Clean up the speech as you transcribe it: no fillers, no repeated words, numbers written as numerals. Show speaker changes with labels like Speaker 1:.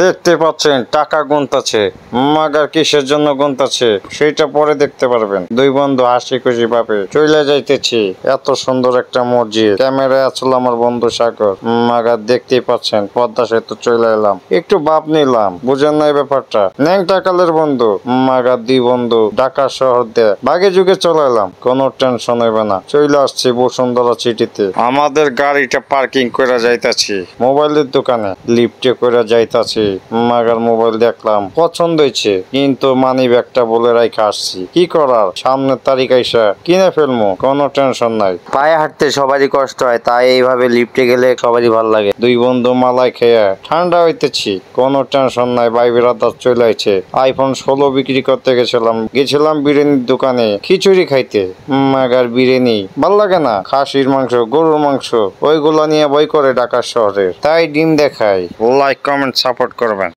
Speaker 1: দেখতে পাচ্ছেন টাকা গুনতাছে। মাগার কিসের জন্য গুনতাছে সেটা পরে দেখতে পারবেন। দুই বন্ধু হাসি খুশি ভাবে চলে যাইতেছি। এত সুন্দর একটা মসজিদ, ক্যামেরায় আসলো আমার বন্ধু সাগর। মাগার দেখতেই পাচ্ছেন পদ্মা সেতু চলে এলাম, একটু ভাব নিলাম। বুঝেন নাই ব্যাপারটা? ন্যাংটা কালের বন্ধু। মাগার দুই বন্ধু ঢাকা শহর দিয়ে বাগে যুগে চলে এলাম, কোনো টেনশন হইবে না। চলে আসছি বসুন্ধরা সিটিতে। আমাদের গাড়িটা পার্কিং করে যাইতাছি মোবাইলের দোকানে, লিফটে করে যাইতাছি। মাগার মোবাইল দেখলাম, পছন্দ হয়েছে, কিন্তু মানি ব্যাগটা বলে রাইখা আসছি। কি করার, সামনের তারিখ আইসা কিনে ফেলমু, কোনো টেনশন নাই।
Speaker 2: পায়ে হাঁটতে সবারই কষ্ট হয়, তাই এইভাবে লিফটে গেলে সবারই ভালো লাগে।
Speaker 1: দুই বন্ধু মালাই খেয়ে ঠান্ডা হইতেছি, কোনো টেনশন নাই। ভাই বিরাদার চলে আইছে। আইফোন 16 বিক্রি করতে গেছিলাম বিরিয়ানির দোকানে খিচুড়ি খাইতে। মাগার বিরিয়ানি ভাল লাগে না, খাসির মাংস, গরুর মাংস ওইগুলা নিয়ে বই করে ঢাকা শহরের, তাই ডিম দেখাই। লাইক কমেন্ট সাপোর্ট করবেন।